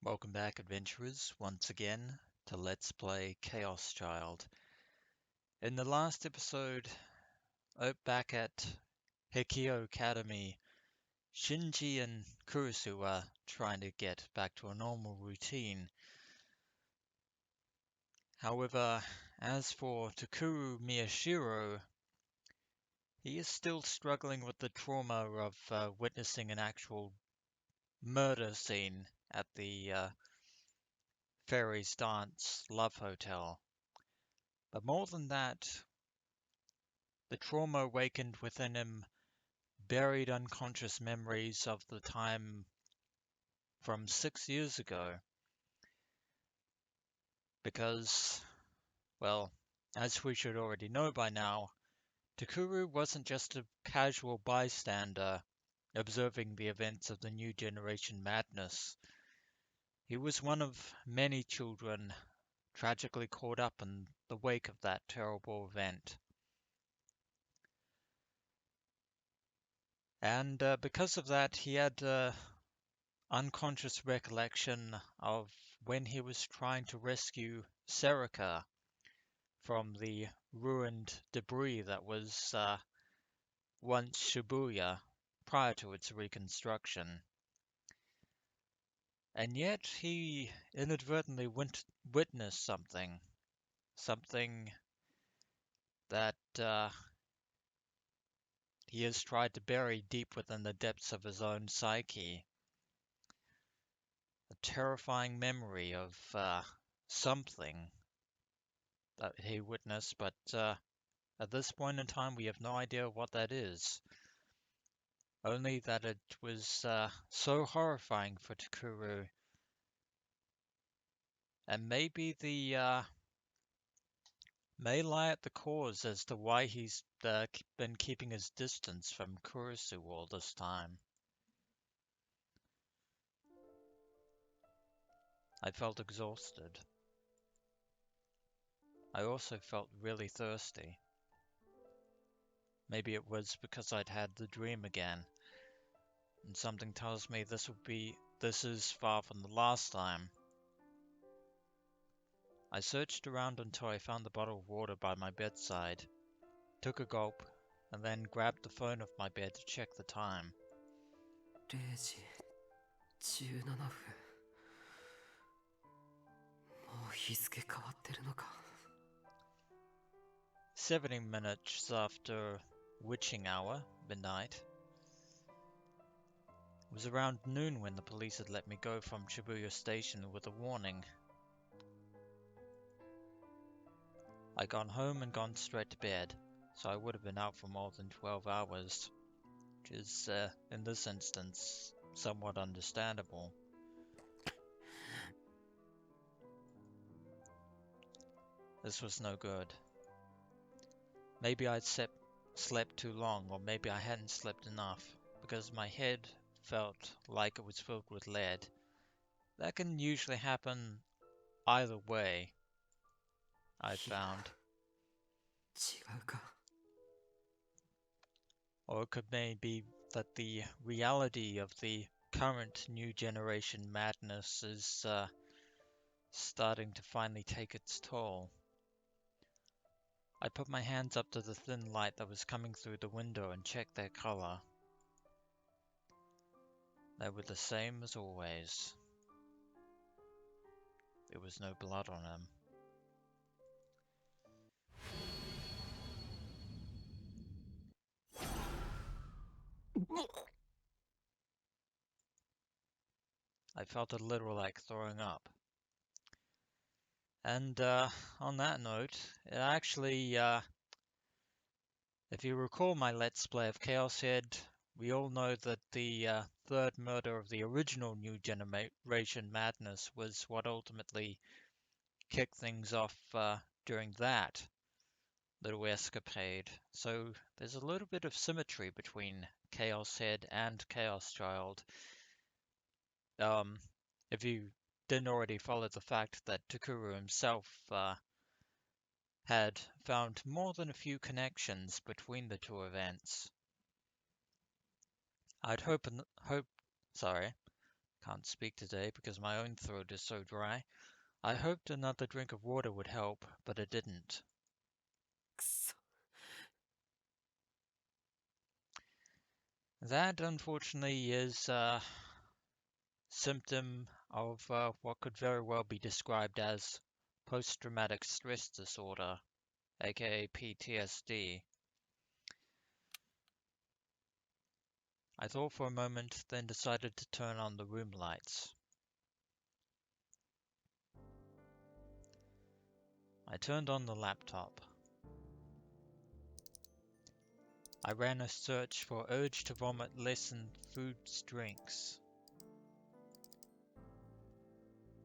Welcome back, adventurers, once again to Let's Play Chaos Child. In the last episode, back at Hikio Academy, Shinji and Kurusu are trying to get back to a normal routine. However, as for Takuru Miyashiro, he is still struggling with the trauma of witnessing an actual murder scene at the Fairies Dance Love Hotel. But more than that, the trauma awakened within him buried unconscious memories of the time from 6 years ago. Because, well, as we should already know by now, Takuru wasn't just a casual bystander observing the events of the new generation madness. He was one of many children tragically caught up in the wake of that terrible event. And because of that, he had unconscious recollection of when he was trying to rescue Serica from the ruined debris that was once Shibuya prior to its reconstruction. And yet he inadvertently witnessed something that he has tried to bury deep within the depths of his own psyche. A terrifying memory of something that he witnessed, but at this point in time we have no idea what that is. Only that it was so horrifying for Takuru, and maybe the may lie at the cause as to why he's been keeping his distance from Kurusu all this time. I felt exhausted. I also felt really thirsty. Maybe it was because I'd had the dream again, and something tells me this is far from the last time. I searched around until I found the bottle of water by my bedside, took a gulp, and then grabbed the phone off my bed to check the time. 0時17分。もう日付変わってるのか。70 minutes after witching hour, midnight. It was around noon when the police had let me go from Shibuya Station with a warning. I'd gone home and gone straight to bed, so I would have been out for more than 12 hours, which is, in this instance, somewhat understandable. This was no good. Maybe I'd slept too long, or maybe I hadn't slept enough, because my head felt like it was filled with lead. That can usually happen either way, I've found. 違うか。 Or it could maybe that the reality of the current new generation madness is starting to finally take its toll. I put my hands up to the thin light that was coming through the window and checked their color. They were the same as always. There was no blood on them. I felt a little like throwing up. And on that note, it actually, if you recall my Let's Play of Chaos Head, we all know that the third murder of the original New Generation Madness was what ultimately kicked things off during that little escapade. So there's a little bit of symmetry between Chaos Head and Chaos Child. If you didn't already follow the fact that Takuru himself had found more than a few connections between the two events. I'd Can't speak today because my own throat is so dry. I hoped another drink of water would help, but it didn't. くそ。 That, unfortunately, is a symptom of what could very well be described as post-traumatic stress disorder, aka PTSD. I thought for a moment, then decided to turn on the room lights. I turned on the laptop. I ran a search for urge to vomit lesson foods drinks.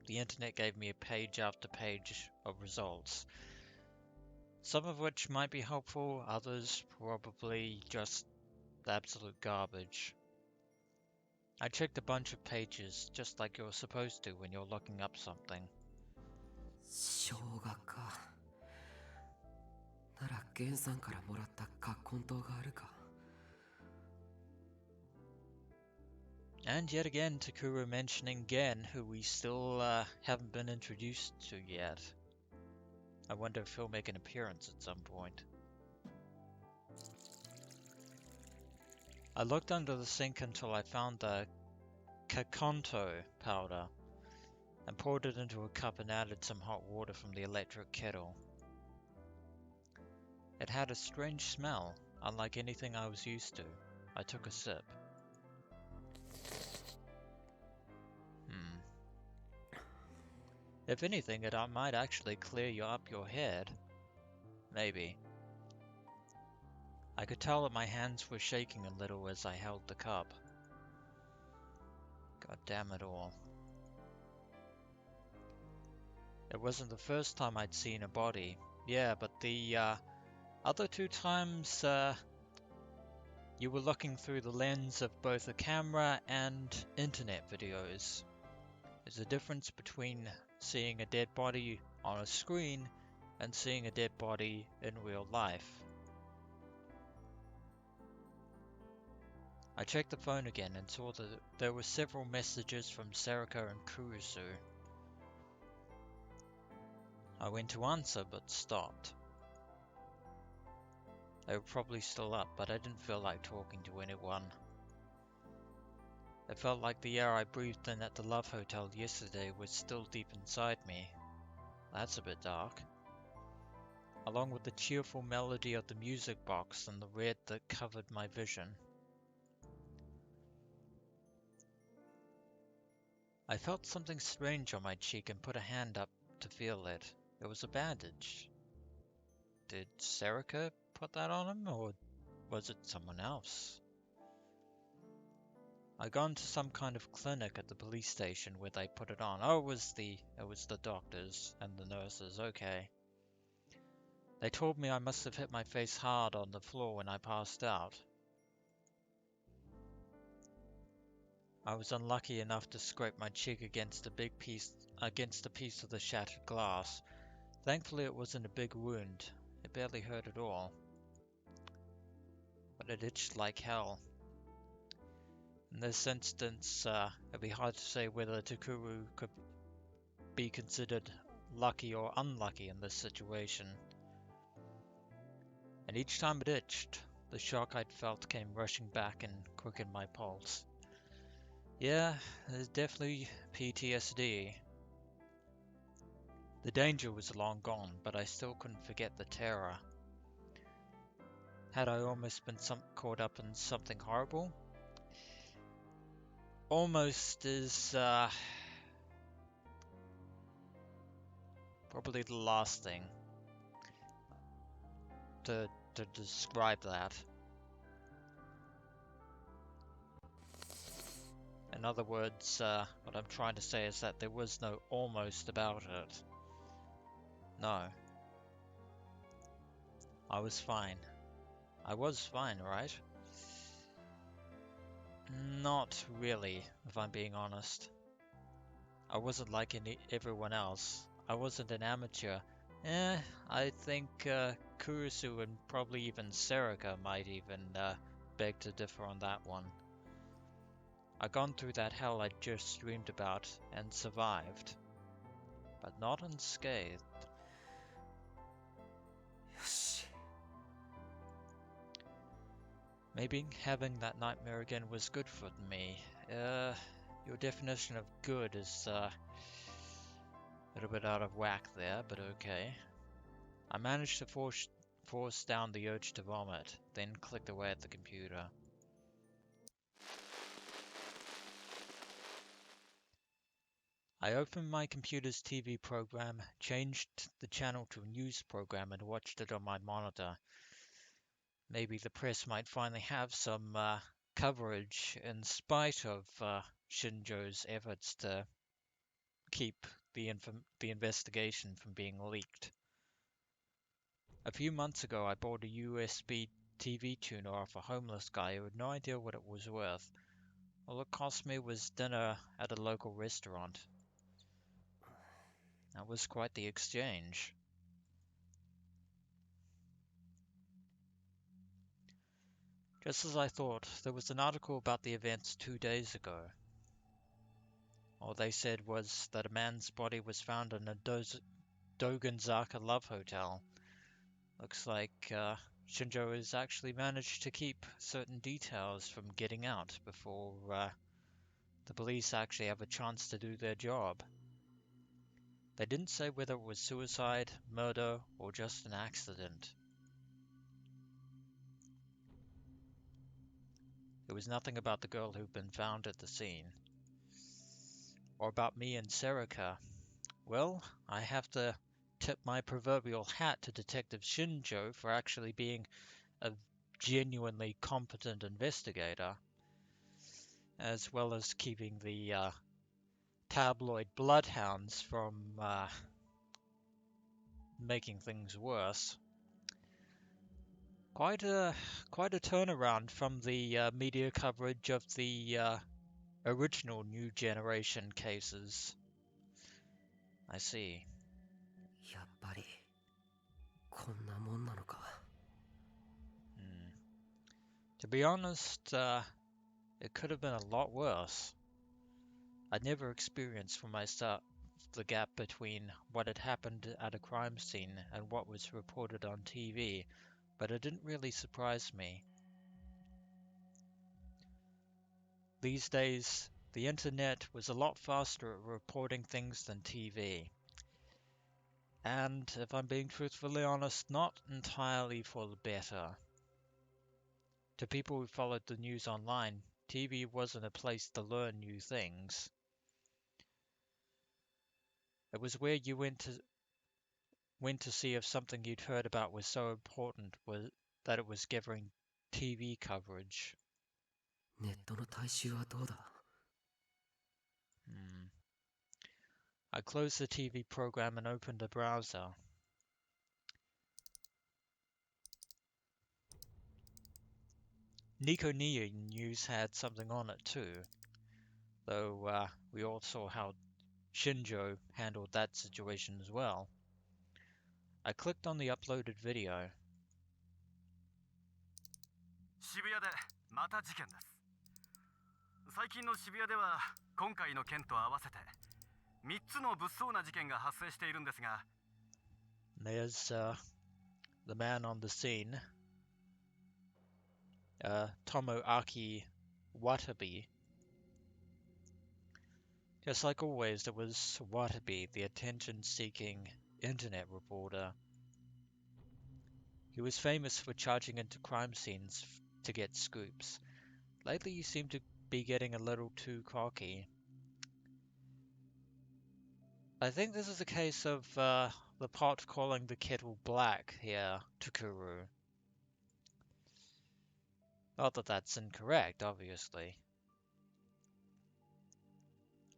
The internet gave me a page after page of results, some of which might be helpful, others probably just absolute garbage. I checked a bunch of pages, just like you're supposed to when you're looking up something. 生姜か。なら源さんからもらった葛根湯があるか。 And yet again, Takuru mentioning Gen, who we still haven't been introduced to yet. I wonder if he'll make an appearance at some point. I looked under the sink until I found the Kakonto powder and poured it into a cup and added some hot water from the electric kettle. It had a strange smell, unlike anything I was used to. I took a sip. If anything, it might actually clear you up your head. Maybe. I could tell that my hands were shaking a little as I held the cup. God damn it all. It wasn't the first time I'd seen a body. Yeah, but the other two times you were looking through the lens of both a camera and internet videos. There's a difference between seeing a dead body on a screen and seeing a dead body in real life. I checked the phone again and saw that there were several messages from Serika and Kurusu. I went to answer but stopped. They were probably still up, but I didn't feel like talking to anyone. It felt like the air I breathed in at the Love Hotel yesterday was still deep inside me. That's a bit dark. Along with the cheerful melody of the music box and the red that covered my vision. I felt something strange on my cheek and put a hand up to feel it. It was a bandage. Did Serika put that on him, or was it someone else? I'd gone to some kind of clinic at the police station where they put it on. Oh, it was the doctors and the nurses, okay. They told me I must have hit my face hard on the floor when I passed out. I was unlucky enough to scrape my cheek against a piece of the shattered glass. Thankfully it wasn't a big wound. It barely hurt at all. But it itched like hell. In this instance, it'd be hard to say whether Takuru could be considered lucky or unlucky in this situation. And each time it itched, the shock I'd felt came rushing back and quickened my pulse. Yeah, there's definitely PTSD. The danger was long gone, but I still couldn't forget the terror. Had I almost been caught up in something horrible? Almost is probably the last thing to describe that. In other words, what I'm trying to say is that there was no almost about it. No. I was fine. I was fine, right? Not really, if I'm being honest. I wasn't like everyone else. I wasn't an amateur. I think Kurusu and probably even Serika might even beg to differ on that one. I'd gone through that hell I'd just dreamed about and survived, but not unscathed. よし Maybe having that nightmare again was good for me. Your definition of good is a little bit out of whack there, but okay. I managed to force down the urge to vomit, then clicked away at the computer. I opened my computer's TV program, changed the channel to a news program, and watched it on my monitor. Maybe the press might finally have some coverage in spite of Shinjo's efforts to keep the investigation from being leaked. A few months ago, I bought a USB TV tuner off a homeless guy who had no idea what it was worth. All it cost me was dinner at a local restaurant. That was quite the exchange. Just as I thought, there was an article about the events 2 days ago. All they said was that a man's body was found in a Dogenzaka love hotel. Looks like Shinjo has actually managed to keep certain details from getting out before the police actually have a chance to do their job. They didn't say whether it was suicide, murder, or just an accident. There was nothing about the girl who'd been found at the scene. Or about me and Serika. Well, I have to tip my proverbial hat to Detective Shinjo for actually being a genuinely competent investigator, as well as keeping the tabloid bloodhounds from making things worse. Quite a turnaround from the media coverage of the original New Generation cases. I see. やっぱりこんなもんなのか To be honest, it could have been a lot worse. I'd never experienced for myself the gap between what had happened at a crime scene and what was reported on TV, but it didn't really surprise me. These days, the internet was a lot faster at reporting things than TV. And if I'm being truthfully honest, not entirely for the better. To people who followed the news online, TV wasn't a place to learn new things. It was where you went to see if something you'd heard about was so important that it was giving TV coverage. ネットの大衆はどうだ I closed the TV program and opened a browser. Nico Nia News had something on it too, though we all saw how Shinjo handled that situation as well. I clicked on the uploaded video. 渋谷でまた事件です。最近の渋谷では今回の件と合わせて3つの物騒な事件が発生しているんですが、 There's the man on the scene, Tomoaki Watabe. Just like always, there was Watabe, the attention-seeking internet reporter. He was famous for charging into crime scenes to get scoops. Lately, he seemed to be getting a little too cocky. I think this is a case of the pot calling the kettle black here, Takuru. Not that that's incorrect, obviously.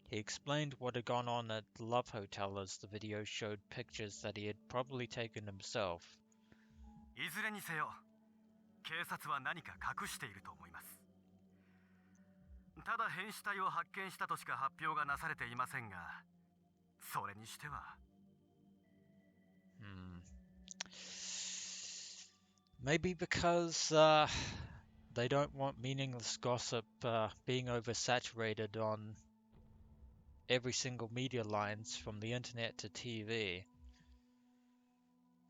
He explained what had gone on at the Love Hotel as the video showed pictures that he had probably taken himself. いずれにせよ警察は何か隠していると思います。ただ変死体を発見したとしか発表がなされていませんが、それにしては Maybe because They don't want meaningless gossip being oversaturated on every single media lines from the internet to TV.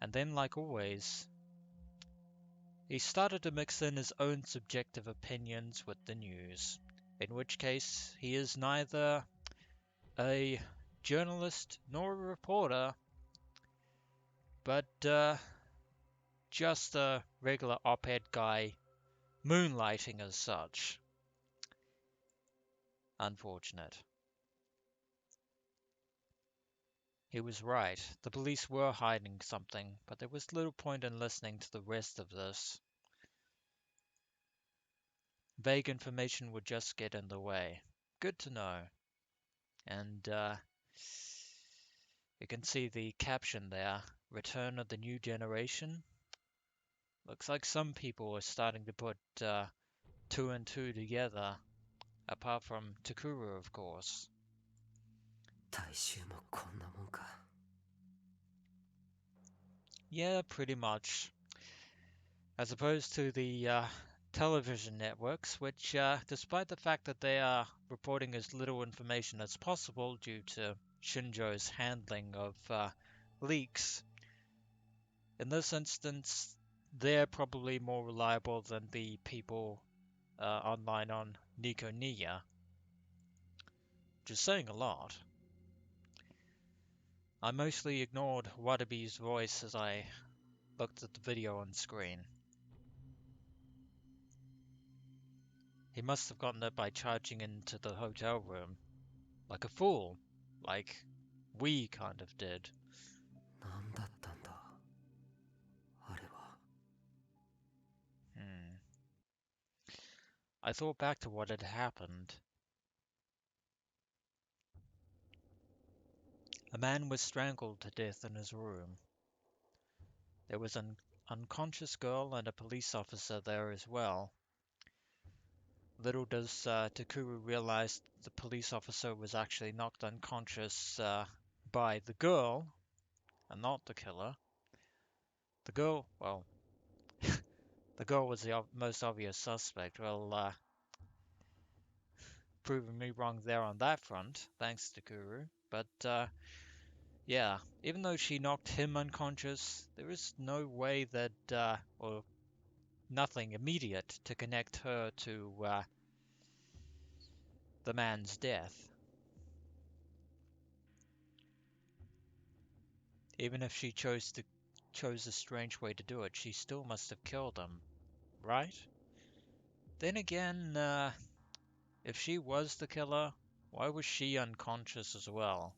And then, like always, he started to mix in his own subjective opinions with the news, in which case he is neither a journalist nor a reporter, but just a regular op-ed guy moonlighting as such. Unfortunate. He was right. The police were hiding something, but there was little point in listening to the rest of this. Vague information would just get in the way. Good to know. And you can see the caption there, Return of the New Generation. Looks like some people are starting to put two and two together, apart from Takuru, of course. 大衆もこんなもんか。 Yeah, pretty much. As opposed to the television networks, which, despite the fact that they are reporting as little information as possible due to Shinjo's handling of leaks, in this instance, they're probably more reliable than the people online on Niconia, which is saying a lot. I mostly ignored Wadabi's voice as I looked at the video on screen. He must have gotten it by charging into the hotel room. Like a fool. Like we kind of did. 何だったんだあれは。 I thought back to what had happened. A man was strangled to death in his room. There was an unconscious girl and a police officer there as well. Little does Takuru realize the police officer was actually knocked unconscious by the girl, and not the killer. The girl, well, the girl was the most obvious suspect. Well, proving me wrong there on that front, thanks Takuru. But yeah, even though she knocked him unconscious, there is no way that, or nothing immediate to connect her to the man's death. Even if she chose a strange way to do it, she still must have killed him, right? Then again, if she was the killer, why was she unconscious as well?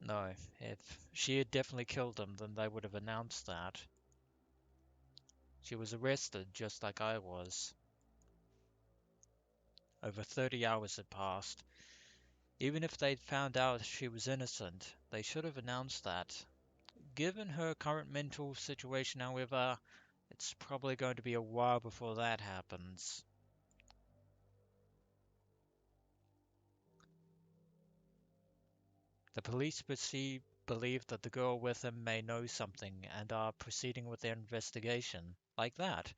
No, if she had definitely killed him, then they would have announced that. She was arrested just like I was. Over 30 hours had passed. Even if they'd found out she was innocent, they should have announced that. Given her current mental situation, however, it's probably going to be a while before that happens. The police believe that the girl with him may know something and are proceeding with their investigation. Like that.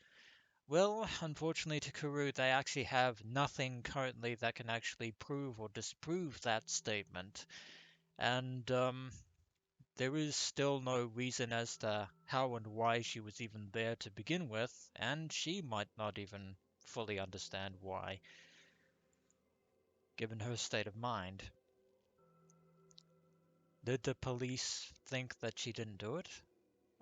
Well, unfortunately, Takuru, they actually have nothing currently that can actually prove or disprove that statement. And there is still no reason as to how and why she was even there to begin with, and she might not even fully understand why, given her state of mind. Did the police think that she didn't do it?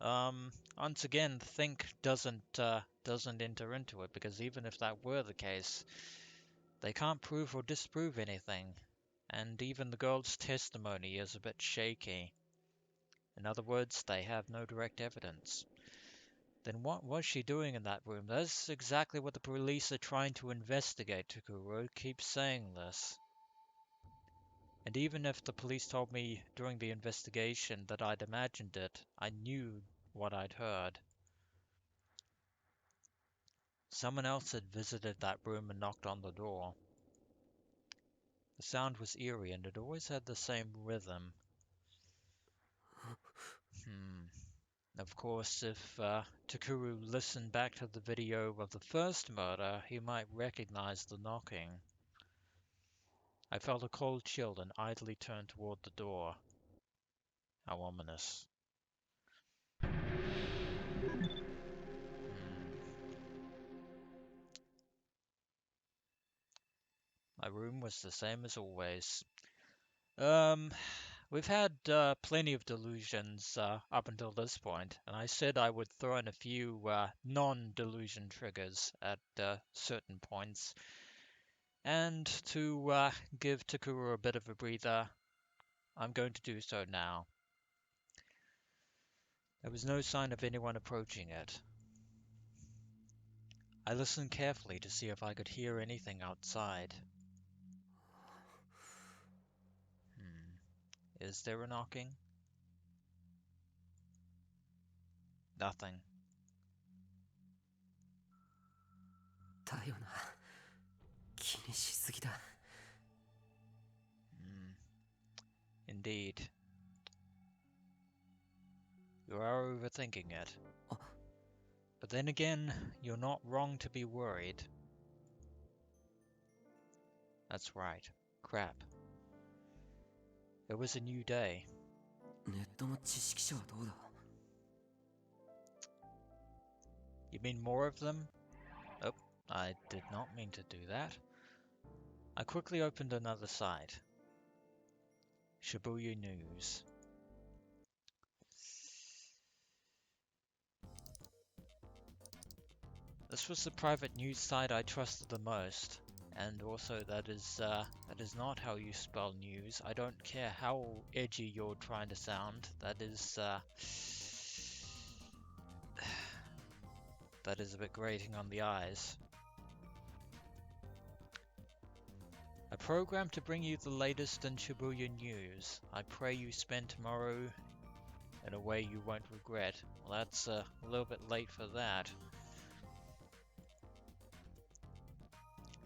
Once again, think doesn't enter into it, because even if that were the case, they can't prove or disprove anything, and even the girl's testimony is a bit shaky. In other words, they have no direct evidence. Then what was she doing in that room? That's exactly what the police are trying to investigate. Takuru keeps saying this. And even if the police told me during the investigation that I'd imagined it, I knew what I'd heard. Someone else had visited that room and knocked on the door. The sound was eerie and it always had the same rhythm. Of course, if Takuru listened back to the video of the first murder, he might recognize the knocking. I felt a cold chill and idly turned toward the door. How ominous. My room was the same as always. We've had plenty of delusions up until this point, and I said I would throw in a few non-delusion triggers at certain points. And to give Takuru a bit of a breather, I'm going to do so now. There was no sign of anyone approaching it. I listened carefully to see if I could hear anything outside. Is there a knocking? Nothing. だよな。気にしすぎだ。Indeed. You are overthinking it. But then again, you're not wrong to be worried. That's right. Crap. It was a new day. ネットの知識者はどうだ? You mean more of them? Oh, I did not mean to do that. I quickly opened another site. Shibuya News. This was the private news site I trusted the most, and also that is not how you spell news. I don't care how edgy you're trying to sound. That is a bit grating on the eyes. A program to bring you the latest in Shibuya news. I pray you spend tomorrow in a way you won't regret. Well, that's a little bit late for that.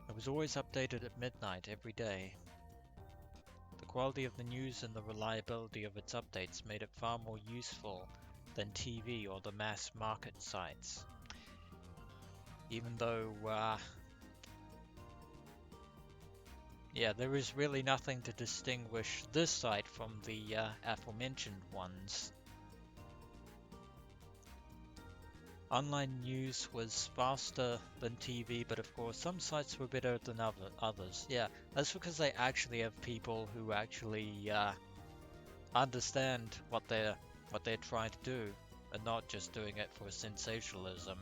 It was always updated at midnight every day. The quality of the news and the reliability of its updates made it far more useful than TV or the mass market sites. Even though, there is really nothing to distinguish this site from the aforementioned ones. Online news was faster than TV, but of course some sites were better than others. Yeah, that's because they actually have people who actually understand what they're trying to do, and not just doing it for sensationalism.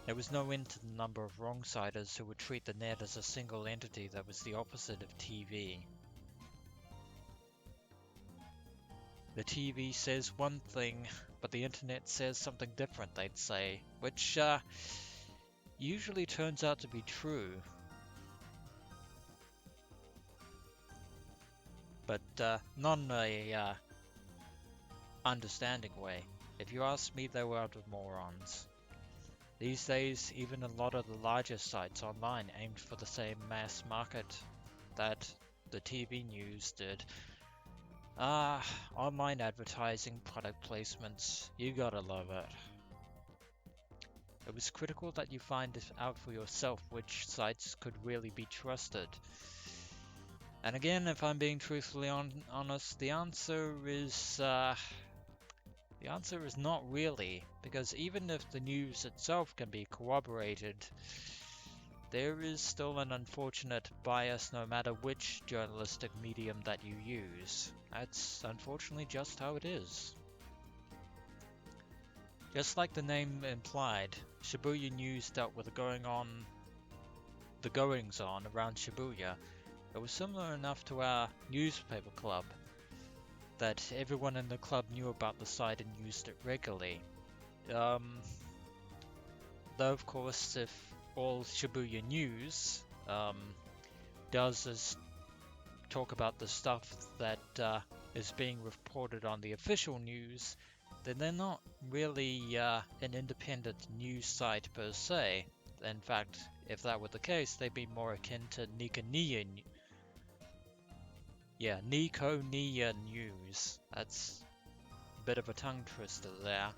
There was no end to the number of wrong-siders who would treat the net as a single entity that was the opposite of TV. The TV says one thing, but the internet says something different, they'd say, which usually turns out to be true. But not in a understanding way. If you ask me, they were out of morons. These days, even a lot of the larger sites online aimed for the same mass market that the TV news did. Online advertising, product placements, you gotta love it. It was critical that you find out for yourself which sites could really be trusted. And again, if I'm being truthfully honest, the answer is not really, because even if the news itself can be corroborated, there is still an unfortunate bias no matter which journalistic medium that you use. That's unfortunately just how it is. Just like the name implied, Shibuya News dealt with the goings-on around Shibuya. It was similar enough to our newspaper club that everyone in the club knew about the site and used it regularly. Though of course, if all Shibuya News does is talk about the stuff that is being reported on the official news, then they're not really an independent news site per se. In fact, if that were the case, they'd be more akin to Nikoniya News. That's bit of a tongue twister there.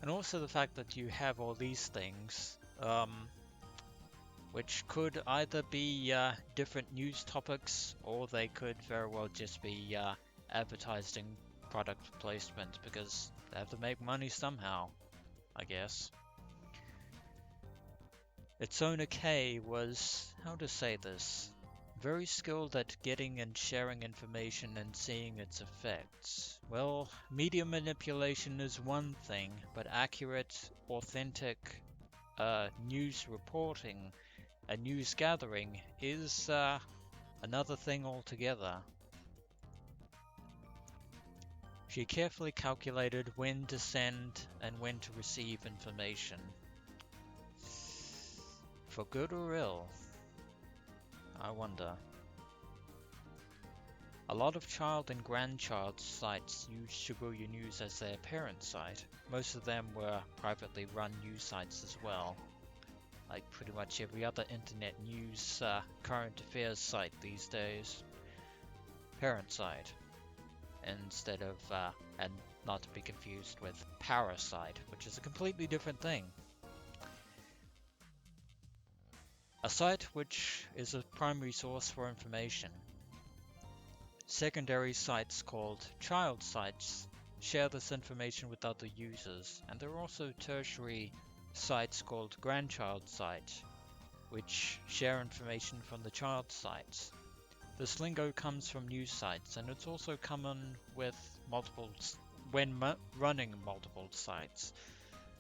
And also the fact that you have all these things, which could either be different news topics, or they could very well just be advertising product placement, because they have to make money somehow, I guess. Its owner K was, how to say this, very skilled at getting and sharing information and seeing its effects. Well, media manipulation is one thing, but accurate, authentic news reporting and news gathering is another thing altogether. She carefully calculated when to send and when to receive information. For good or ill? I wonder. A lot of child and grandchild sites use Shibuya News as their parent site. Most of them were privately run news sites as well. Like pretty much every other internet news current affairs site these days. Parent site. Instead of, and not to be confused with parasite, which is a completely different thing. A site which is a primary source for information. Secondary sites called child sites share this information with other users, and there are also tertiary sites called grandchild sites, which share information from the child sites. This lingo comes from news sites, and it's also common with running multiple sites,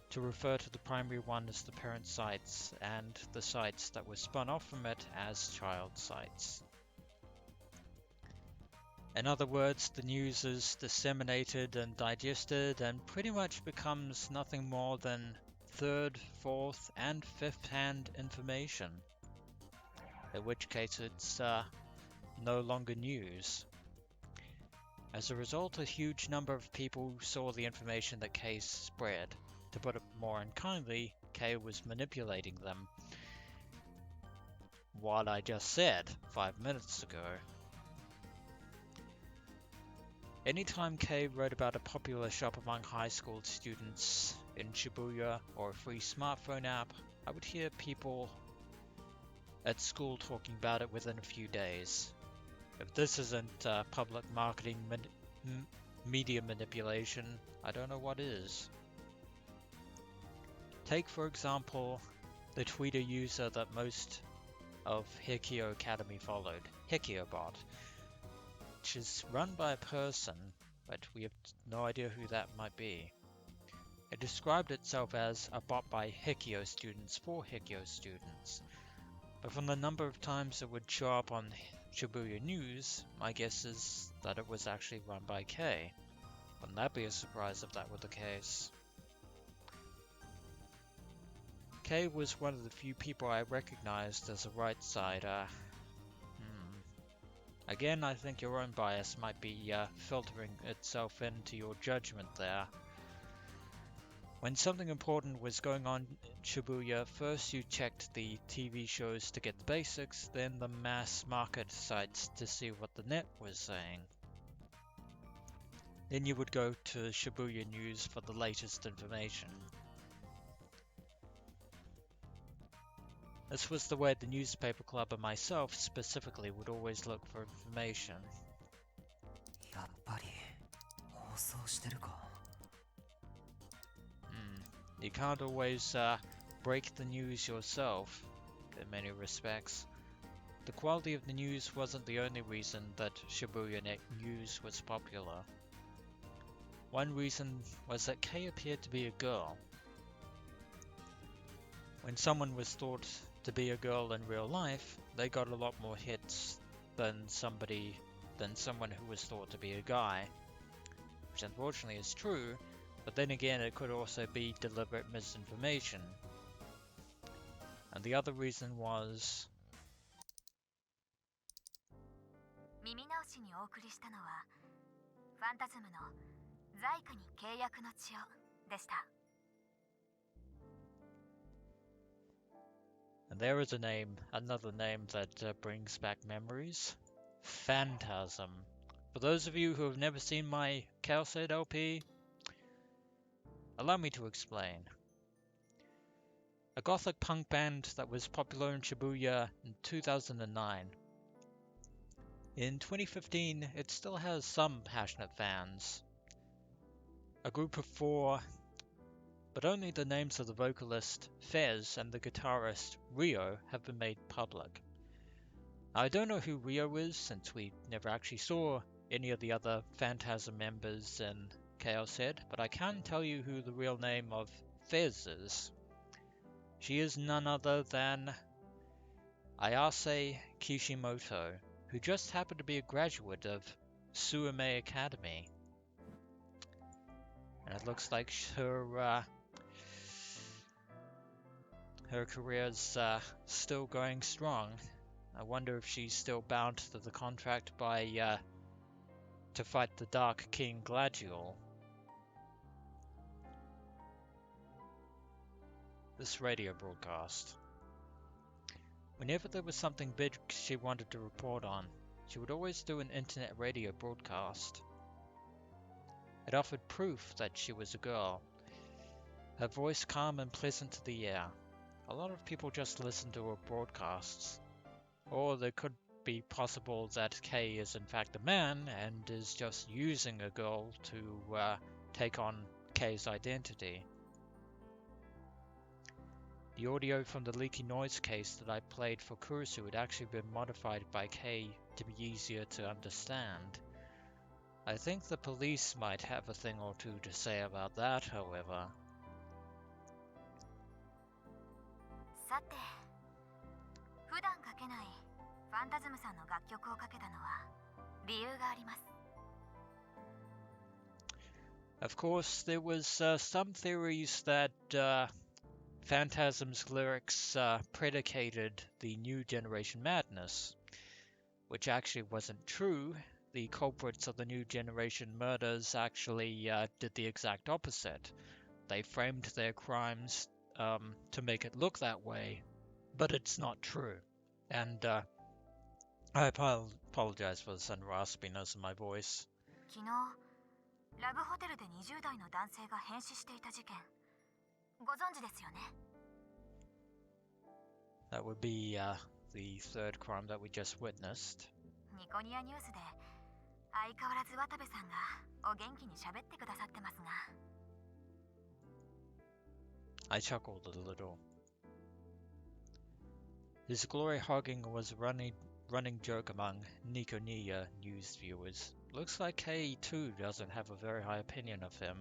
to refer to the primary one as the parent sites, and the sites that were spun off from it as child sites. In other words, the news is disseminated and digested and pretty much becomes nothing more than third, fourth, and fifth-hand information, in which case it's no longer news. As a result, a huge number of people saw the information that Kay spread. To put it more unkindly, Kay was manipulating them. What I just said 5 minutes ago. Anytime Kay wrote about a popular shop among high school students in Shibuya or a free smartphone app, I would hear people at school talking about it within a few days. If this isn't public marketing media manipulation, I don't know what is. Take, for example, the Twitter user that most of Hikio Academy followed, HikioBot, which is run by a person, but we have no idea who that might be. It described itself as a bot by Hikio students for Hikio students, but from the number of times it would show up on Shibuya News, my guess is that it was actually run by Kay. Wouldn't that be a surprise if that were the case? Kay was one of the few people I recognized as a right-sider. Again, I think your own bias might be filtering itself into your judgment there. When something important was going on in Shibuya, first you checked the TV shows to get the basics, then the mass market sites to see what the net was saying. Then you would go to Shibuya News for the latest information. This was the way the newspaper club and myself specifically would always look for information. やっぱり放送してるか。You can't always break the news yourself, in many respects. The quality of the news wasn't the only reason that Shibuya Net News was popular. One reason was that Kay appeared to be a girl. When someone was thought to be a girl in real life, they got a lot more hits than someone who was thought to be a guy, which unfortunately is true, but then again it could also be deliberate misinformation. And the other reason was... 耳直しにお送りしたのはファンタズムの在家に契約の血をでした。 And there is another name that brings back memories. Phantasm. For those of you who have never seen my ChäoS LP, allow me to explain. A gothic punk band that was popular in Shibuya in 2009. In 2015, it still has some passionate fans. A group of 4, but only the names of the vocalist, Fez, and the guitarist, Rio, have been made public. I don't know who Rio is, since we never actually saw any of the other Phantasm members in ChäoS, but I can tell you who the real name of Fez is. She is none other than Ayase Kishimoto, who just happened to be a graduate of Suume Academy. And it looks like her career's still going strong. I wonder if she's still bound to the contract to fight the Dark King Gladiol. This radio broadcast. Whenever there was something big she wanted to report on, she would always do an internet radio broadcast. It offered proof that she was a girl. Her voice calm and pleasant to the ear. A lot of people just listen to her broadcasts. Or there could be possible that Kay is in fact a man and is just using a girl to take on Kay's identity. The audio from the leaky noise case that I played for Kurusu had actually been modified by Kay to be easier to understand. I think the police might have a thing or two to say about that, however. さて、普段かけないファンタズムさんの楽曲をかけたのは理由があります。 Of course, there was some theories that Phantasm's lyrics predicated the New Generation madness, which actually wasn't true. The culprits of the New Generation murders actually did the exact opposite. They framed their crimes to make it look that way, but it's not true. And I apologize for the sudden raspiness in my voice. 昨日、ラブホテルで20代の男性が変死していた事件、ご存知ですよね。 That would be the third crime that we just witnessed. ニコニアニュースで相変わらず渡部さんがお元気に喋ってくださってますが。 I chuckled a little. His glory hogging was a running joke among Nikonia news viewers. Looks like Kay too doesn't have a very high opinion of him.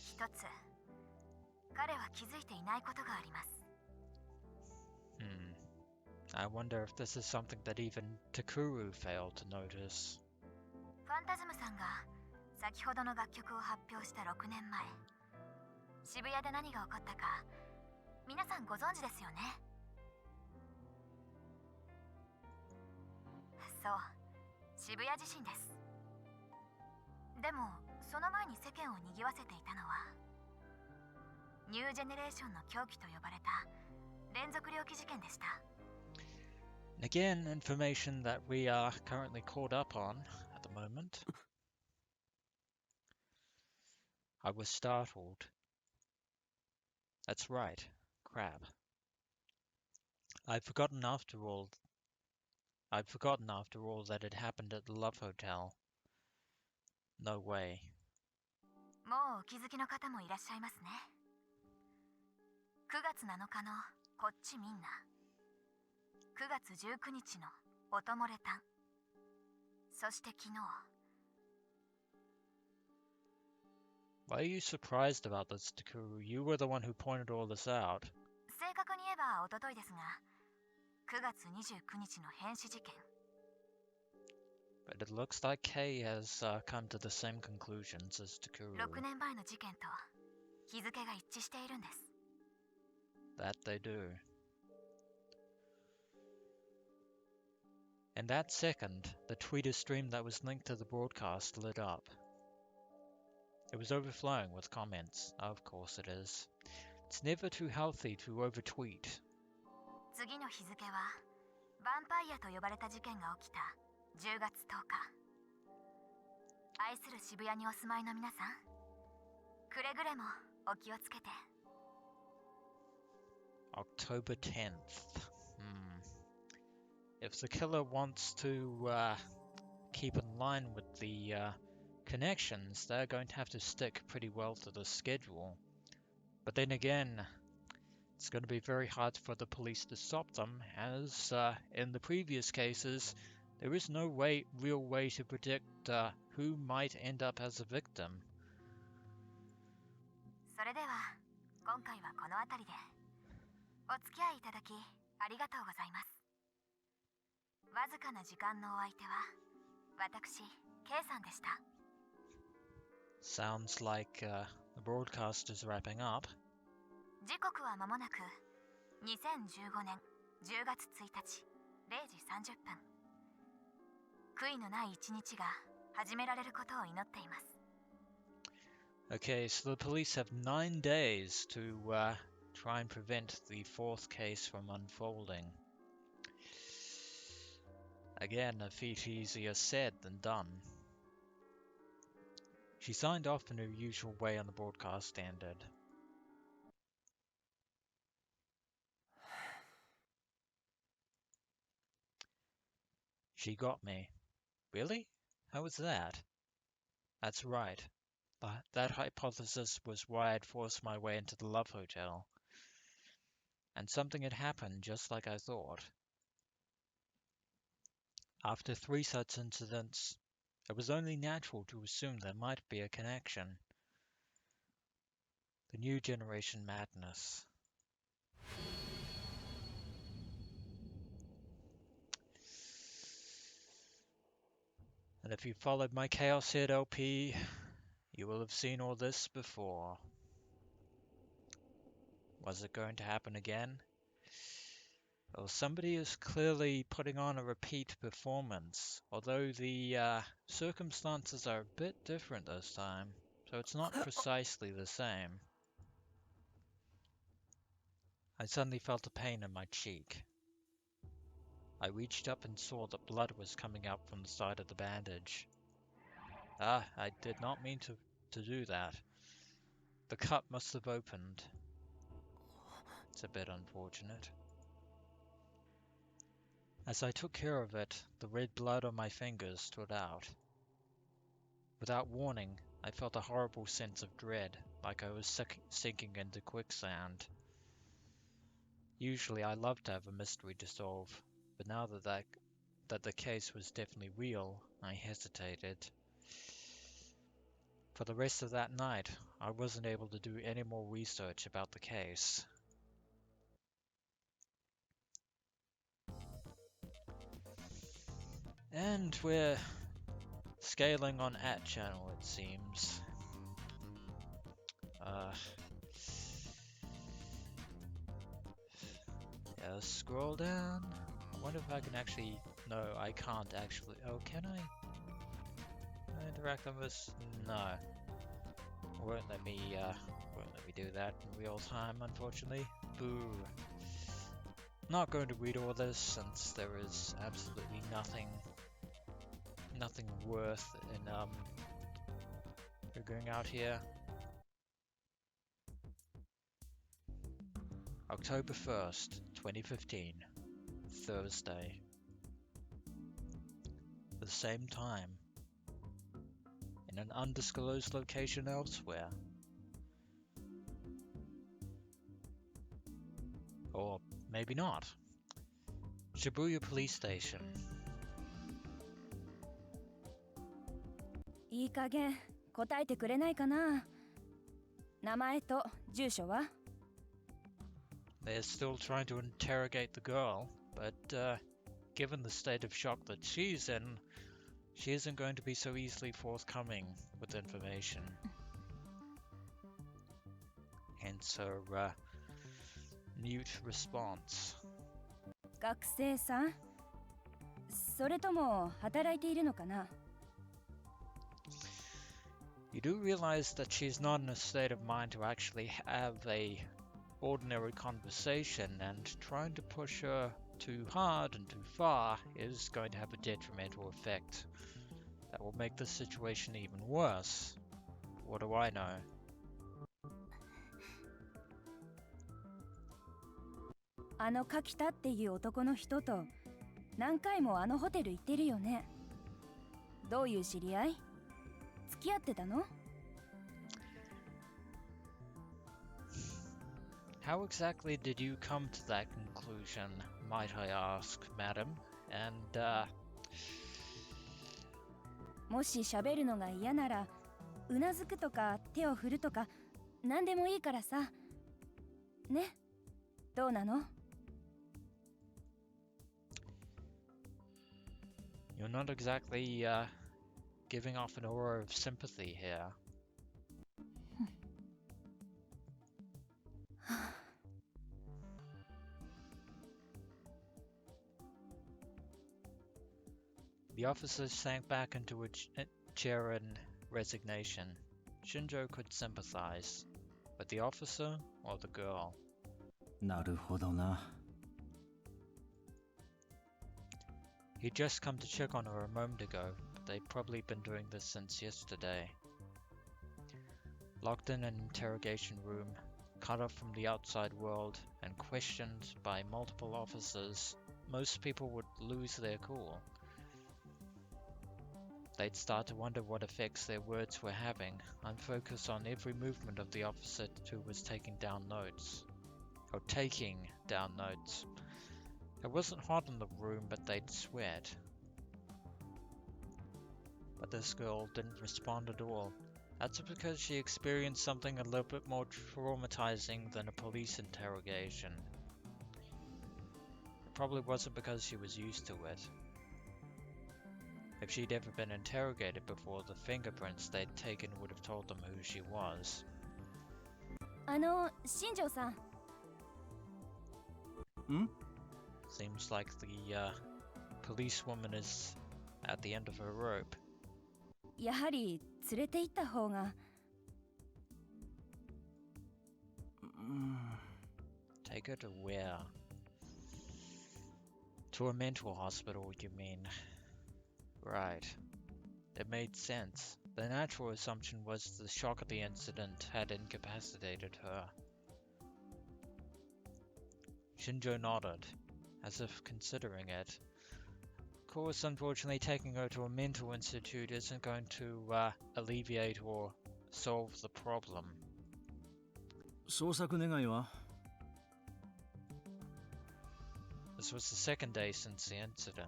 一つ、彼は気づいていないことがあります。 I wonder if this is something that even Takuru failed to notice. ファンタズムさんが先ほどの楽曲を発表した6年前、渋谷で何が起こったか皆さんご存知ですよね。そう、渋谷地震です。でもその前に世間を賑わせていたのはニュージェネレーションの狂気と呼ばれた連続猟奇事件でした。 Again, information that we are currently caught up on at the moment. I was startled. That's right, crab. I'd forgotten after all that it happened at the Love Hotel. No way. もうお気づきの方もいらっしゃいますね。9月7日のこっちみんな、9月19日のおともれたん、そして昨日。 Why are you surprised about this, Takuru? You were the one who pointed all this out. 正確に言えばおとといですが、9月29日の変死事件。 But it looks like Kay has come to the same conclusions as Takuru. 6年前の事件と日付が一致しているんです。 That they do. In that second, the Twitter stream that was linked to the broadcast lit up. It was overflowing with comments. Of course it is. It's never too healthy to overtweet. 次の日付はヴァンパイアと呼ばれた事件が起きた10月10日。愛する渋谷にお住まいの皆さん、くれぐれもお気をつけて。 October 10th. If the killer wants to keep in line with the connections, they're going to have to stick pretty well to the schedule. But then again, it's going to be very hard for the police to stop them, as in the previous cases, there is no real way to predict who might end up as a victim. それでは今回はこの辺りで。お付き合いいただきありがとうございます。わずかな時間のお相手は私 K さんでした。 Sounds like the broadcast is wrapping up. 時刻は間もなく2015年10月1日0時30分。悔いのない一日が始められることを祈っています。 Okay, so the police have 9 days to try and prevent the fourth case from unfolding. Again, a feat easier said than done. She signed off in her usual way and the broadcast ended. She got me. Really? How was that? That's right. That hypothesis was why I'd forced my way into the Love Hotel. And something had happened just like I thought. After 3 such incidents, it was only natural to assume there might be a connection. The new generation madness. And if you followed my ChäoS Hit LP, you will have seen all this before. Was it going to happen again? Well, somebody is clearly putting on a repeat performance, although the circumstances are a bit different this time, so it's not precisely the same. I suddenly felt a pain in my cheek. I reached up and saw that blood was coming out from the side of the bandage. I did not mean to do that. The cut must have opened. It's a bit unfortunate. As I took care of it, the red blood on my fingers stood out. Without warning, I felt a horrible sense of dread, like I was sinking into quicksand. Usually I love to have a mystery to solve, but now that the case was definitely real, I hesitated. For the rest of that night, I wasn't able to do any more research about the case. And we're scaling on @channel, it seems. Yeah, scroll down. I wonder if I can actually... No, I can't actually... Oh, can I? Can I interact on this? No. Won't let me do that in real time, unfortunately. Boo. Not going to read all this since there is absolutely nothing worth in figuring out here. October 1st, 2015, Thursday. The same time, in an undisclosed location elsewhere. Or maybe not. Shibuya Police Station. いい加減答えてくれないかな。名前と住所は？ They're still trying to interrogate the girl, but given the state of shock that she's in, she isn't going to be so easily forthcoming with information. Hence her mute response. 学生さん？それとも働いているのかな？ You do realize that she's not in a state of mind to actually have a ordinary conversation, and trying to push her too hard and too far is going to have a detrimental effect. That will make the situation even worse. What do I know? あの柿田っていう男の人と何回もあのホテル行ってるよね。どういう知り合い？付き合ってたの？ How exactly did you come to that conclusion, might I ask, madam? And, もし喋るのが嫌なら、うなずくとか手を振るとか何でもいいからさ。ね？どうなの？ you're not exactly, giving off an aura of sympathy here. The officer sank back into a chair in resignation. Shinjo could sympathize. But the officer or the girl? なるほどな。 He'd just come to check on her a moment ago, but they'd probably been doing this since yesterday. Locked in an interrogation room, cut off from the outside world, and questioned by multiple officers, most people would lose their cool. They'd start to wonder what effects their words were having, unfocused on every movement of the officer who was taking down notes. It wasn't hot in the room, but they'd sweat. But this girl didn't respond at all. That's because she experienced something a little bit more traumatizing than a police interrogation. It probably wasn't because she was used to it. If she'd ever been interrogated before, the fingerprints they'd taken would have told them who she was. 新庄さん。Seems like the policewoman is at the end of her rope. やはり連れて行った方が。Take her to where? To a mental hospital, you mean? Right. It made sense. The natural assumption was the shock of the incident had incapacitated her. Shinjo nodded, as if considering it. Of course, unfortunately, taking her to a mental institute isn't going to alleviate or solve the problem. 捜索願いは? This was the second day since the incident.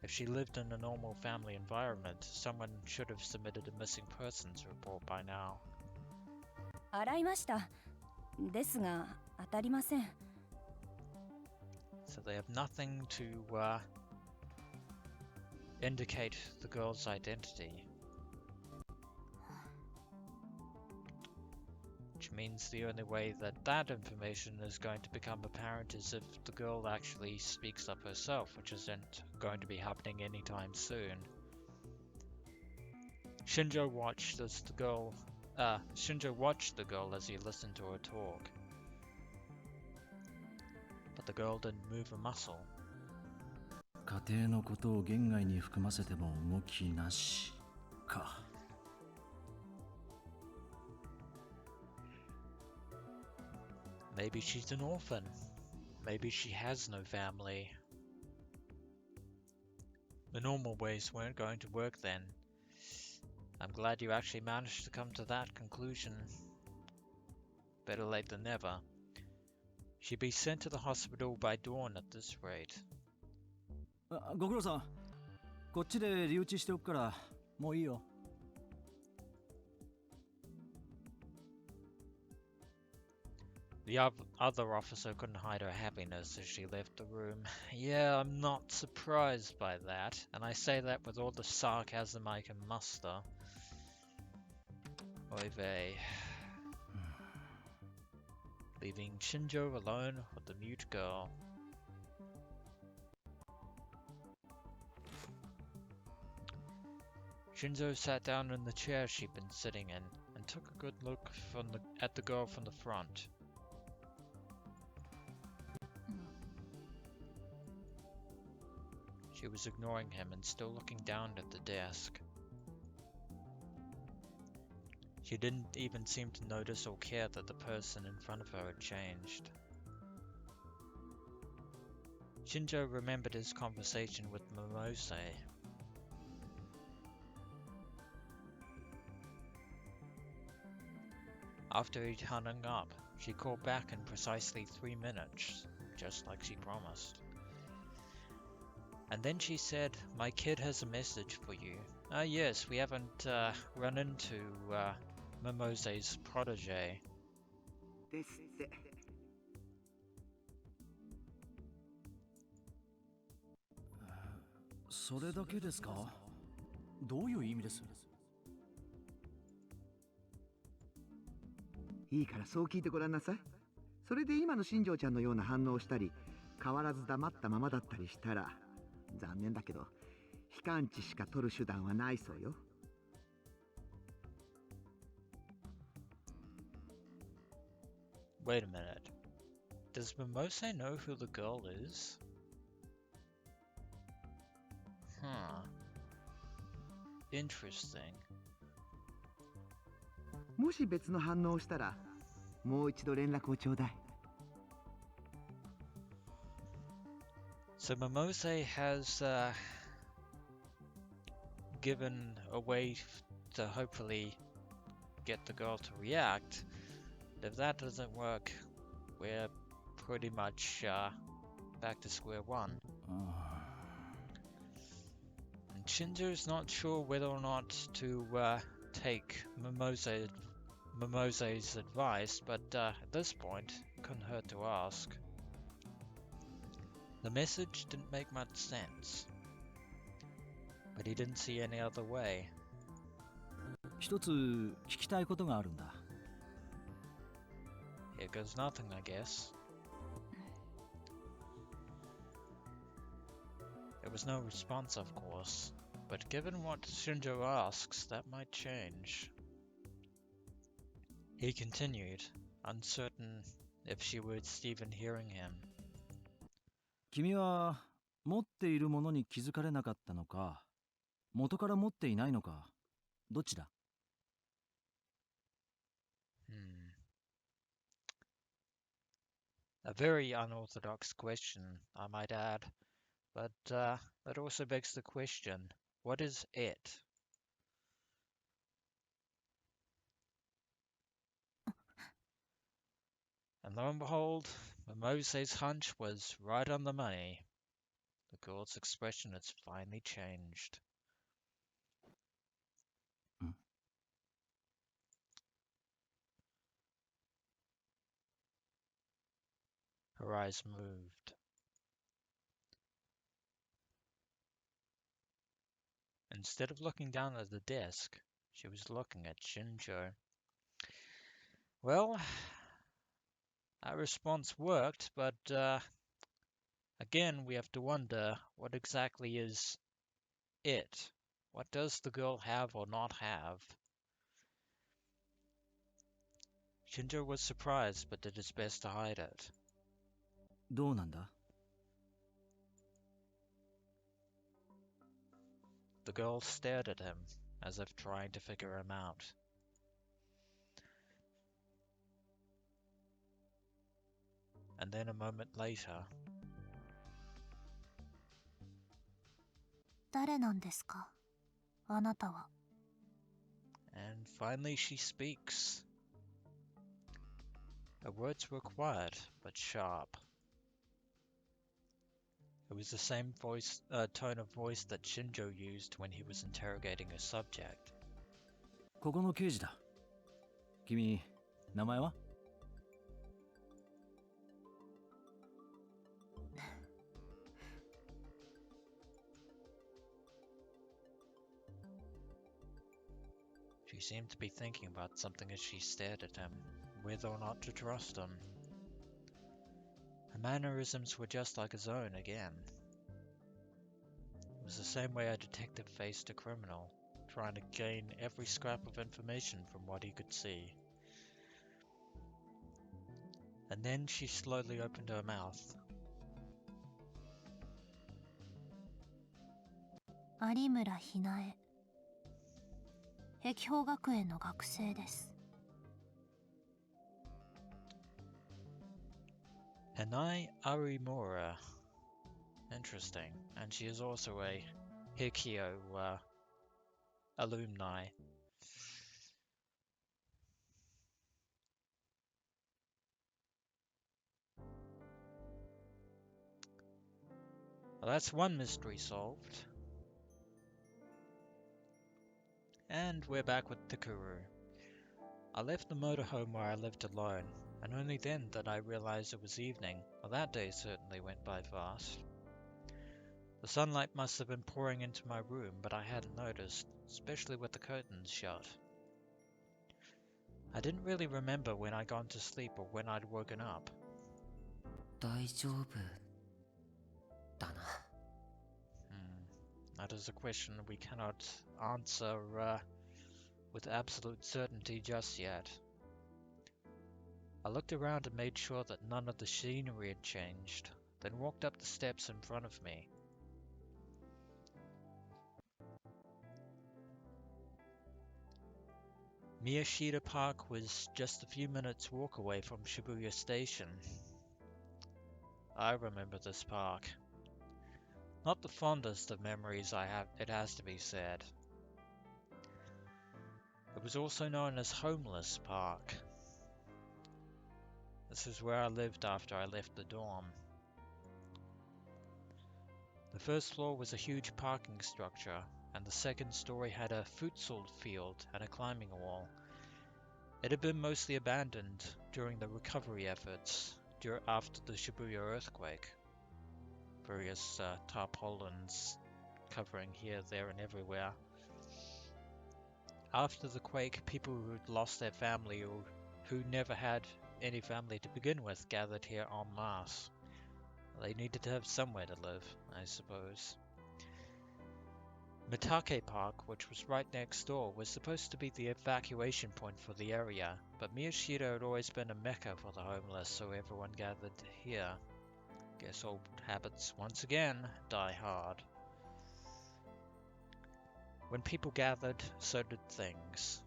If she lived in a normal family environment, someone should have submitted a missing persons report by now. 洗いました。ですが、当たりません。So they have nothing to indicate the girl's identity. Which means the only way that that information is going to become apparent is if the girl actually speaks up herself, which isn't going to be happening anytime soon. Shinjo watched the girl as he listened to her talk. But the girl didn't move a muscle. 家庭のことを言外に含ませても動きなしか。Maybe she's an orphan. Maybe she has no family. The normal ways weren't going to work then. I'm glad you actually managed to come to that conclusion. Better late than never. She'd be sent to the hospital by dawn at this rate. ご苦労さん。こっちで留置しておくから、もういいよ。The other officer couldn't hide her happiness as she left the room. Yeah, I'm not surprised by that, and I say that with all the sarcasm I can muster. Oy vey. Leaving Shinjo alone with the mute girl. Shinjo sat down in the chair she'd been sitting in and took a good look at the girl from the front. She was ignoring him and still looking down at the desk. She didn't even seem to notice or care that the person in front of her had changed. Shinjo remembered his conversation with Momose. After he'd hung up, she called back in precisely 3 minutes, just like she promised. And then she said, "My kid has a message for you." Yes, we haven't run into Momose's protege. ですって。それだけですか？どういう意味です？いいからそう聞いてごらんなさい。それで今の新庄ちゃんのような反応をしたり、変わらず黙ったままだったりしたら、残念だけど、非感知しか取る手段はないそうよ。Wait a minute. Does Momose know who the girl is? Interesting. もし別の反応をしたら、もう一度連絡をちょうだい。So Momose has given a way to hopefully get the girl to react. If that doesn't work, we're pretty much back to square one. And Shinjo's not sure whether or not to take Momose's advice, but at this point, it couldn't hurt to ask. The message didn't make much sense, but he didn't see any other way. 一つ聞きたいことがあるんだ。Here goes nothing, I guess. There was no response, of course, but given what Shinjo asks, that might change. He continued, uncertain if she was even hearing him. 君は持っているものに気づかれなかったのか、元から持っていないのか、どっちだ？ A very unorthodox question, I might add, but that also begs the question, what is it? And lo and behold, Momose's hunch was right on the money. The girl's expression has finally changed. Her eyes moved. Instead of looking down at the desk, she was looking at Shinjo. Well, that response worked, but again we have to wonder, what exactly is it? What does the girl have or not have? Shinjo was surprised, but did his best to hide it. どうなんだ？ The girl stared at him, as if trying to figure him out. And then a moment later, 誰なんですか、あなたは。 and finally she speaks. Her words were quiet, but sharp. It was the same tone of voice that Shinjo used when he was interrogating a subject. ここの刑事だ。君、名前は？ She seemed to be thinking about something as she stared at him, whether or not to trust him. Her mannerisms were just like his own again. It was the same way a detective faced a criminal, trying to gain every scrap of information from what he could see. And then she slowly opened her mouth. 有村ひなえ。碧峰学園の学生です。Hanai Arimura. Interesting. And she is also a Hikyo alumni. Well, that's one mystery solved. And we're back with Takuru. I left the motorhome where I lived alone, and only then did I realize it was evening. Well, that day certainly went by fast. The sunlight must have been pouring into my room, but I hadn't noticed, especially with the curtains shut. I didn't really remember when I'd gone to sleep or when I'd woken up. 大丈夫だな。That is a question we cannot answer with absolute certainty just yet. I looked around and made sure that none of the scenery had changed, then walked up the steps in front of me. Miyashita Park was just a few minutes walk away from Shibuya Station. I remember this park. Not the fondest of memories I have, it has to be said. It was also known as Homeless Park. This is where I lived after I left the dorm. The first floor was a huge parking structure, and the second story had a futsal field and a climbing wall. It had been mostly abandoned during the recovery efforts after the Shibuya earthquake. Various tarpaulins covering here, there, and everywhere. After the quake, people who'd lost their family or who never had any family to begin with gathered here en masse. They needed to have somewhere to live, I suppose. Mitake Park, which was right next door, was supposed to be the evacuation point for the area, but Miyashita had always been a mecca for the homeless, so everyone gathered here. Guess old habits once again die hard. When people gathered, so did things.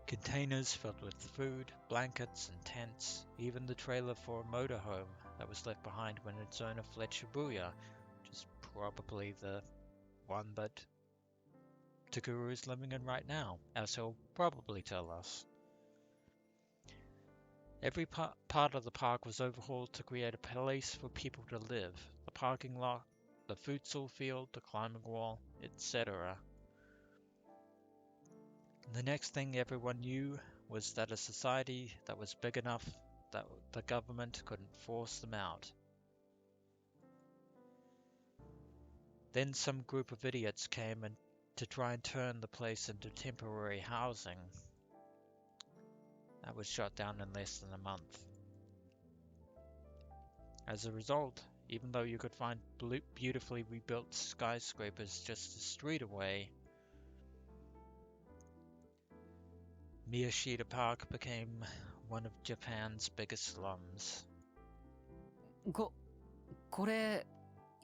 Containers filled with food, blankets and tents, even the trailer for a motorhome that was left behind when its owner fled Shibuya, which is probably the one that Takuru is living in right now, as he'll probably tell us. Every part of the park was overhauled to create a place for people to live. The parking lot, the futsal field, the climbing wall, etc. The next thing everyone knew was that a society that was big enough that the government couldn't force them out. Then some group of idiots came in to try and turn the place into temporary housing. That was shut down in less than a month. As a result, even though you could find beautifully rebuilt skyscrapers just a street away, Miyashita Park became one of Japan's biggest slums. これ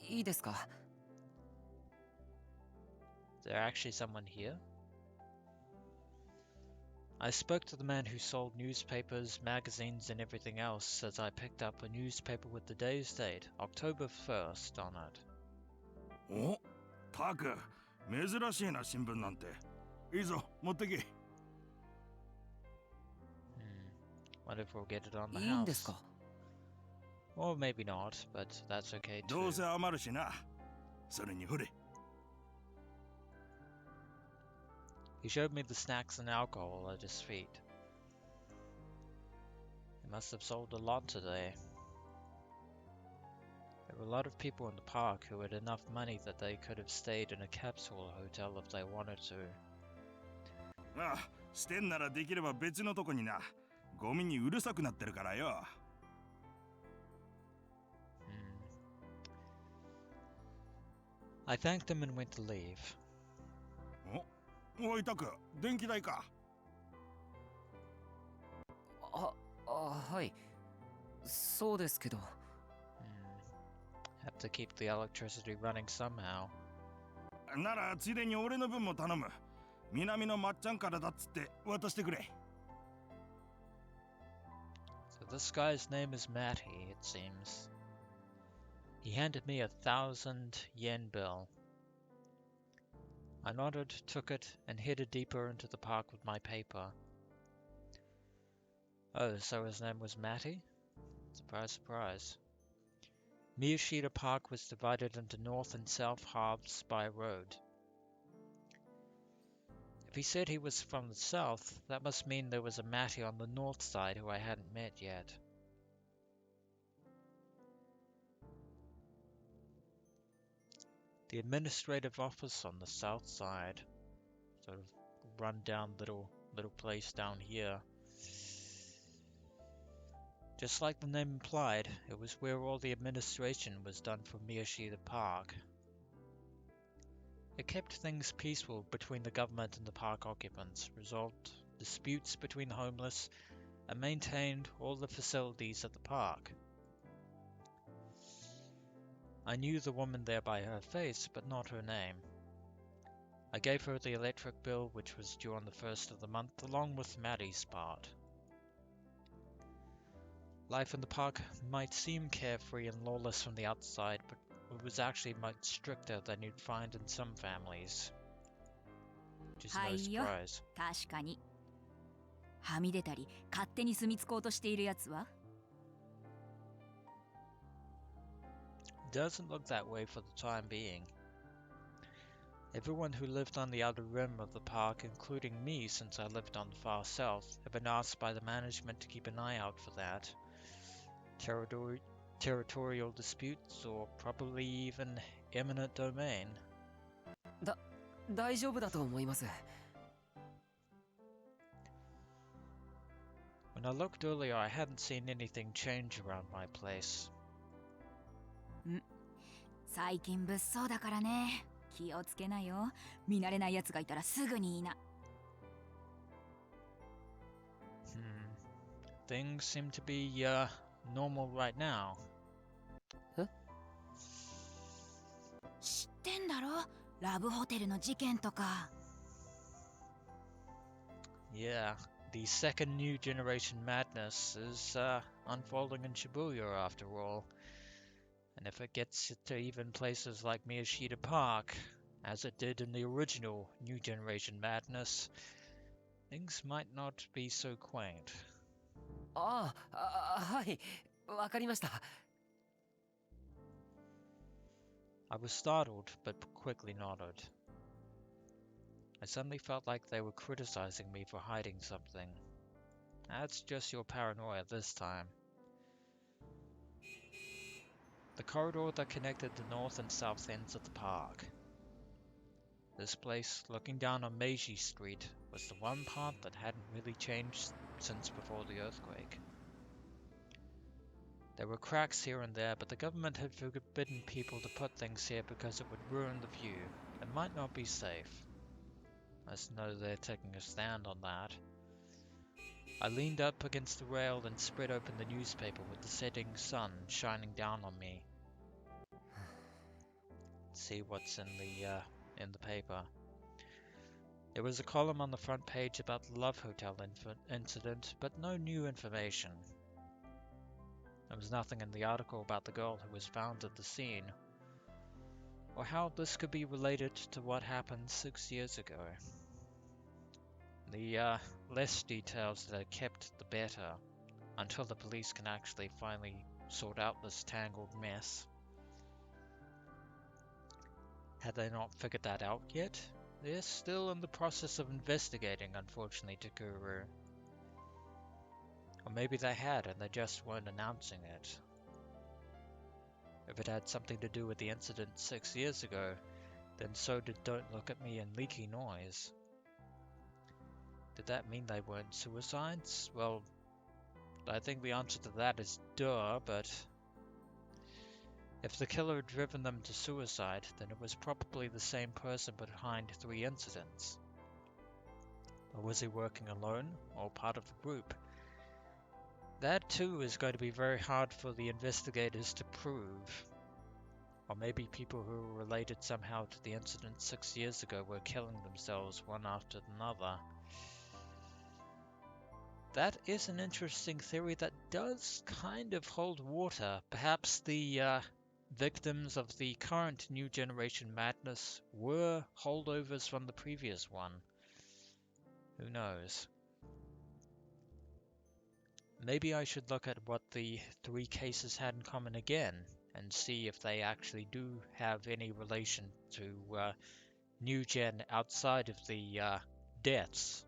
いいですか? Is there actually someone here? I spoke to the man who sold newspapers, magazines, and everything else as I picked up a newspaper with the day's date, October 1st, on it. お、タク、珍しいな新聞なんて。いいぞ、持ってけ。Wonder if we'll get it on the いいんです house. か? Or maybe not, but that's okay ど too. うせ余るしな。それにほれ。He showed me the snacks and alcohol at his feet. They must have sold a lot today. There were a lot of people in the park who had enough money that they could have stayed in a capsule hotel if they wanted to. ああ、してんならできれば別のとこにな。ゴミにうるさくなってるからよ。I thanked him and went to leave. おいタク、電気代か。はい。そうですけど。Have to keep the electricity running somehow. ならついでに俺の分も頼む。南のまっちゃんからだっつって渡してくれ。So this guy's name is Matty, it seems. He handed me 1,000 yen bill. I nodded, took it, and headed deeper into the park with my paper. Oh, so his name was Matty? Surprise, surprise. Miyashita Park was divided into north and south halves by a road. If he said he was from the south, that must mean there was a Matty on the north side who I hadn't met yet. The administrative office on the south side. Sort of run-down little place down here. Just like the name implied, it was where all the administration was done for Miyashita Park. It kept things peaceful between the government and the park occupants, resolved disputes between the homeless, and maintained all the facilities at the park. I knew the woman there by her face, but not her name. I gave her the electric bill, which was due on the 1st of the month, along with Maddie's part. Life in the park might seem carefree and lawless from the outside, but it was actually much stricter than you'd find in some families. Which is no surprise. 確かに。はみ出たり、勝手に住み着こうとしているやつは Doesn't look that way for the time being. Everyone who lived on the outer rim of the park, including me since I lived on the far south, have been asked by the management to keep an eye out for that. Territorial disputes, or probably even eminent domain. 大丈夫だと思います。 When I looked earlier, I hadn't seen anything change around my place. 最近物騒だからね。気をつけなよ。見慣れない奴がいたらすぐに言いな。Things seem to be, normal right now. 知ってんだろ？ラブホテルの事件とか。Yeah, the second new generation madness is, unfolding in Shibuya after all. And if it gets to even places like Miyashita Park, as it did in the original New Generation Madness, things might not be so quaint. はい、わかりました。 I was startled, but quickly nodded. I suddenly felt like they were criticizing me for hiding something. That's just your paranoia this time. The corridor that connected the north and south ends of the park. This place, looking down on Meiji Street, was the one part that hadn't really changed since before the earthquake. There were cracks here and there, but the government had forbidden people to put things here because it would ruin the view and might not be safe. I just know they're taking a stand on that. I leaned up against the rail and spread open the newspaper with the setting sun shining down on me. See what's in the paper. There was a column on the front page about the Love Hotel incident, but no new information. There was nothing in the article about the girl who was found at the scene, or how this could be related to what happened 6 years ago. The less details that are kept, the better, until the police can actually finally sort out this tangled mess. Had they not figured that out yet? They're still in the process of investigating, unfortunately, Takuru. Or maybe they had and they just weren't announcing it. If it had something to do with the incident 6 years ago, then so did Don't Look at Me and Leaky Noise. Did that mean they weren't suicides? Well, I think the answer to that is duh, but if the killer had driven them to suicide, then it was probably the same person behind 3 incidents. Or was he working alone, or part of the group? That too is going to be very hard for the investigators to prove. Or maybe people who were related somehow to the incident 6 years ago were killing themselves one after another. That is an interesting theory that does kind of hold water. Perhaps the victims of the current New Generation madness were holdovers from the previous one. Who knows? Maybe I should look at what the 3 cases had in common again and see if they actually do have any relation to New Gen outside of the deaths.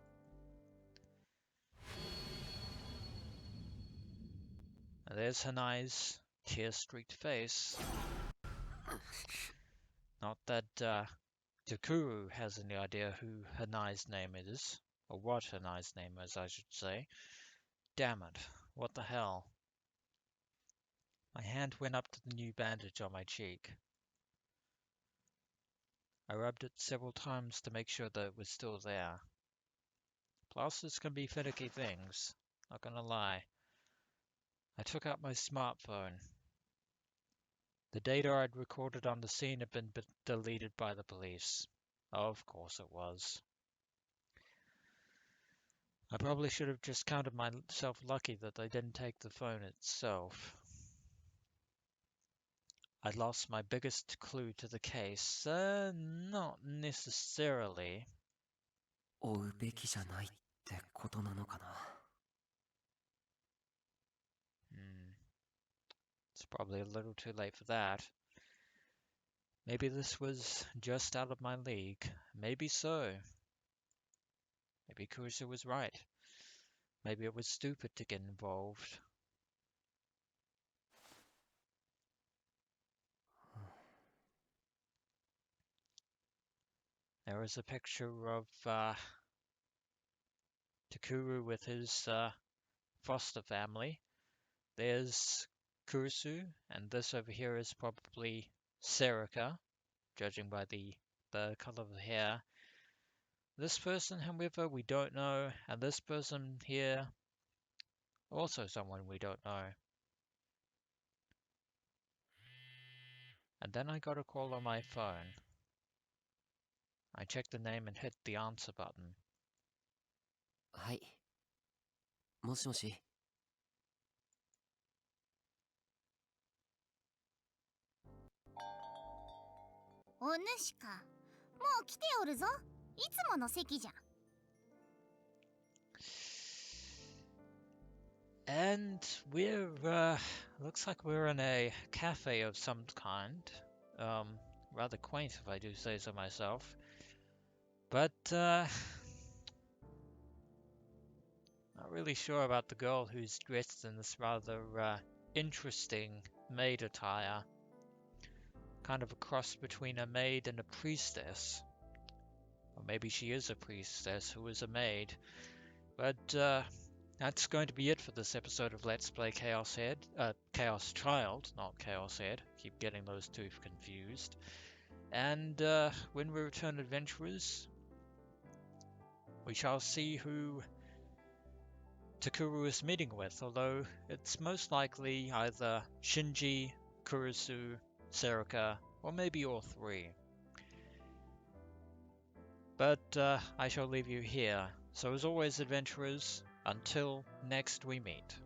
There's Hanai's tear-streaked face. Not that Takuru has any idea who Hanai's name is, or what Hanai's name is, I should say. Damn it, what the hell? My hand went up to the new bandage on my cheek. I rubbed it several times to make sure that it was still there. Plasters can be finicky things, not gonna lie. I took out my smartphone. The data I'd recorded on the scene had been deleted by the police. Of course it was. I probably should have just counted myself lucky that they didn't take the phone itself. I'd lost my biggest clue to the case. Not necessarily. 追うべきじゃないってことなのかな。It's probably a little too late for that. Maybe this was just out of my league. Maybe so. Maybe Kurusu was right. Maybe it was stupid to get involved. There is a picture of Takuru with his foster family. There's Kurusu, and this over here is probably Serika, judging by the color of the hair. This person, however, we don't know, and this person here, also someone we don't know. And then I got a call on my phone. I checked the name and hit the answer button. はい。もしもし。お主か。もう来ておるぞ。いつもの席じゃ。And we're, looks like we're in a cafe of some kind. Rather quaint if I do say so myself. But, not really sure about the girl who's dressed in this rather, interesting maid attire. Kind of a cross between a maid and a priestess. Or maybe she is a priestess who is a maid. But, that's going to be it for this episode of Let's Play Chaos Head. Chaos Child, not Chaos Head. Keep getting those two confused. And when we return, adventurers, we shall see who Takuru is meeting with, although it's most likely either Shinji, Kurusu, Serika, or maybe all 3. But I shall leave you here. So as always, adventurers, until next we meet.